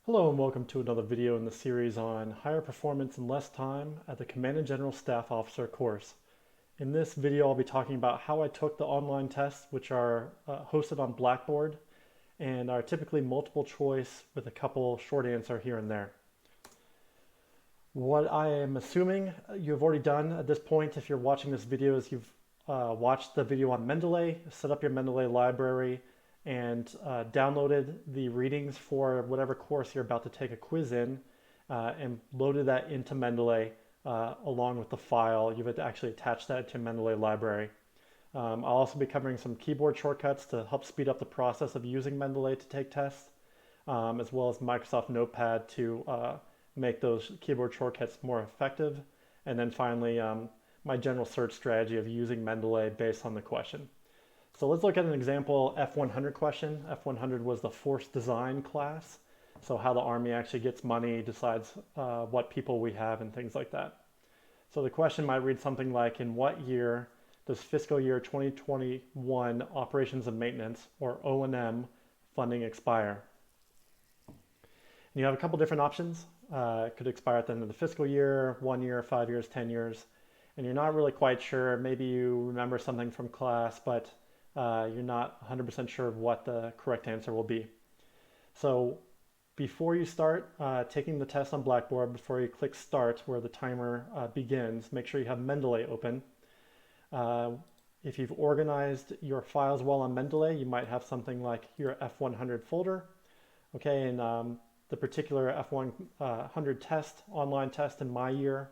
Hello and welcome to another video in the series on higher performance in less time at the Command and General Staff Officer course. In this video, I'll be talking about how I took the online tests, which are hosted on Blackboard and are typically multiple choice with a couple short answer here and there. What I am assuming you've already done at this point, if you're watching this video, is you've watched the video on Mendeley, set up your Mendeley library, and downloaded the readings for whatever course you're about to take a quiz in, and loaded that into Mendeley along with the file. You've actually attached that to Mendeley library. I'll also be covering some keyboard shortcuts to help speed up the process of using Mendeley to take tests, as well as Microsoft Notepad to make those keyboard shortcuts more effective. And then finally, my general search strategy of using Mendeley based on the question. So let's look at an example F100 question. F100 was the force design class. So how the Army actually gets money, decides what people we have and things like that. So the question might read something like, in what year does fiscal year 2021 operations and maintenance, or O&M, funding expire? And you have a couple different options. It could expire at the end of the fiscal year, 1 year, 5 years, 10 years. And you're not really quite sure. Maybe you remember something from class, but you're not 100% sure what the correct answer will be. So before you start taking the test on Blackboard, before you click Start where the timer begins, make sure you have Mendeley open. If you've organized your files well on Mendeley, you might have something like your F100 folder. Okay, and the particular F100 test, online test in my year,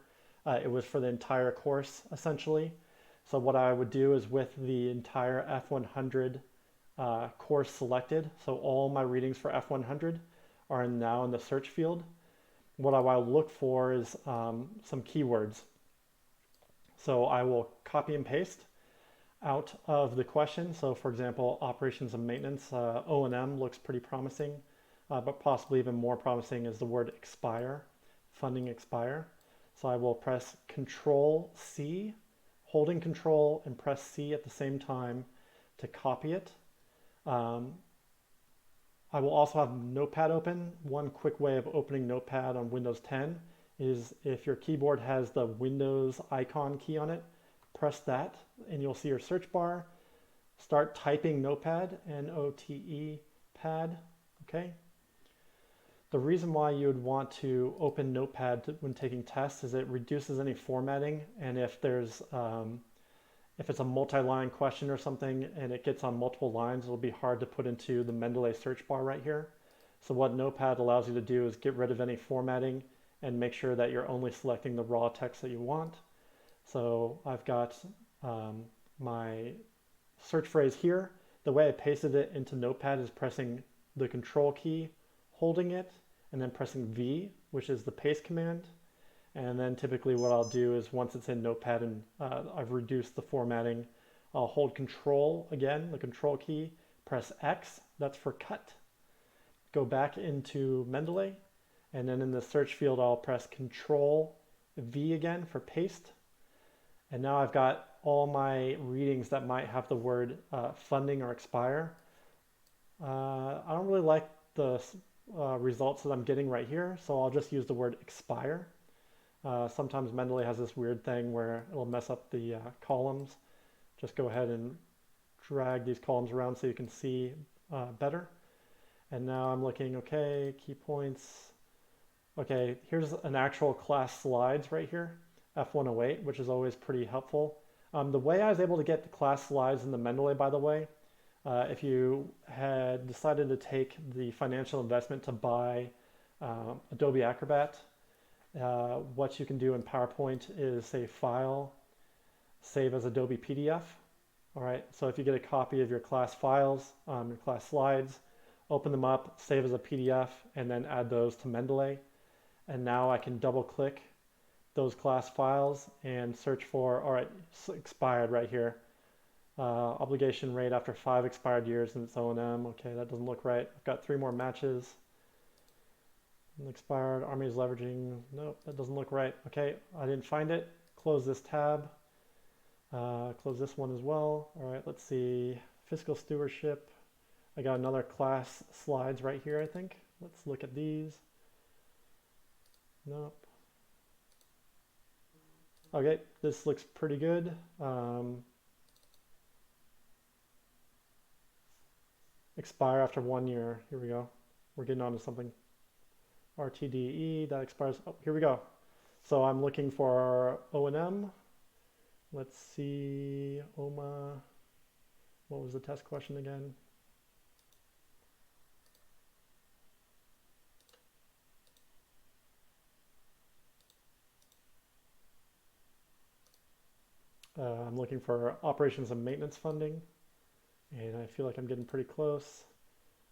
it was for the entire course essentially. So what I would do is, with the entire F100 course selected, so all my readings for F100 are now in the search field, what I will look for is some keywords. So I will copy and paste out of the question. So for example, operations and maintenance, O&M looks pretty promising, but possibly even more promising is the word expire, funding expire. So I will press Control C, holding Control and press C at the same time to copy it. I will also have Notepad open. One quick way of opening Notepad on Windows 10 is, if your keyboard has the Windows icon key on it, press that and you'll see your search bar. Start typing Notepad, N-O-T-E pad, okay? The reason why you would want to open Notepad when taking tests is it reduces any formatting, and if it's a multi-line question or something and it gets on multiple lines, it'll be hard to put into the Mendeley search bar right here. So what Notepad allows you to do is get rid of any formatting and make sure that you're only selecting the raw text that you want. So I've got my search phrase here. The way I pasted it into Notepad is pressing the Control key, holding it, and then pressing V, which is the paste command. And then typically what I'll do is, once it's in Notepad and I've reduced the formatting, I'll hold Control again, the Control key, press X, that's for cut. Go back into Mendeley, and then in the search field I'll press Control V again for paste. And now I've got all my readings that might have the word funding or expire. I don't really like the results that I'm getting right here, so I'll just use the word expire. Sometimes Mendeley has this weird thing where it'll mess up the columns. Just go ahead and drag these columns around so you can see better. And now I'm looking, okay, key points. Okay, here's an actual class slides right here, F108, which is always pretty helpful. The way I was able to get the class slides in the Mendeley, by the way, if you had decided to take the financial investment to buy Adobe Acrobat, what you can do in PowerPoint is say File, Save as Adobe PDF. All right, so if you get a copy of your class files, your class slides, open them up, save as a PDF, and then add those to Mendeley. And now I can double click those class files and search for, all right, expired right here. Obligation rate after 5 expired years in its O&M. Okay, that doesn't look right. I've got 3 more matches. Expired, Army is leveraging. Nope, that doesn't look right. Okay, I didn't find it. Close this tab. Close this one as well. All right, let's see. Fiscal stewardship. I got another class slides right here, I think. Let's look at these. Nope. Okay, this looks pretty good. Expire after 1 year. Here we go. We're getting onto something. RTDE, that expires. Oh, here we go. So I'm looking for O&M. Let's see, OMA. What was the test question again? I'm looking for operations and maintenance funding, and I feel like I'm getting pretty close.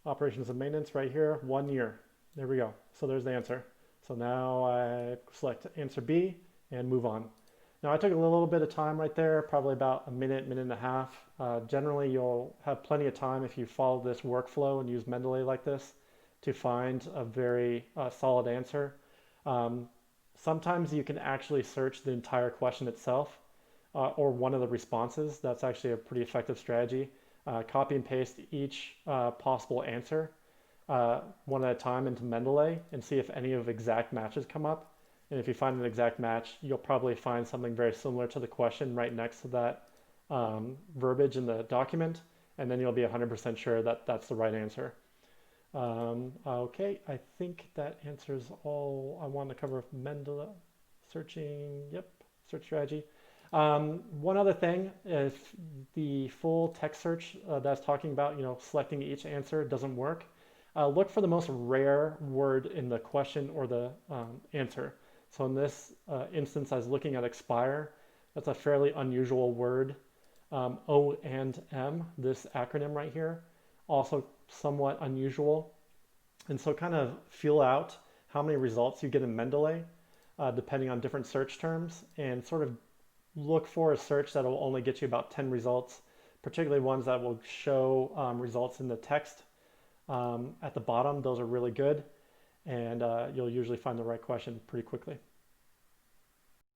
Operations and maintenance right here, 1 year. There we go. So there's the answer. So now I select answer B and move on. Now I took a little bit of time right there, probably about a minute, minute and a half. Generally you'll have plenty of time if you follow this workflow and use Mendeley like this to find a very solid answer. Sometimes you can actually search the entire question itself or one of the responses. That's actually a pretty effective strategy. Copy and paste each possible answer one at a time into Mendeley and see if any of exact matches come up. And if you find an exact match, you'll probably find something very similar to the question right next to that verbiage in the document, and then you'll be 100% sure that that's the right answer. Okay, I think that answers all I want to cover. Mendeley searching, yep, search strategy. One other thing, if the full text search that's talking about, selecting each answer doesn't work, look for the most rare word in the question or the answer. So in this instance, I was looking at expire. That's a fairly unusual word. O and M, this acronym right here, also somewhat unusual. And so kind of feel out how many results you get in Mendeley, depending on different search terms, and sort of look for a search that will only get you about 10 results, particularly ones that will show results in the text at the bottom. Those are really good, and you'll usually find the right question pretty quickly.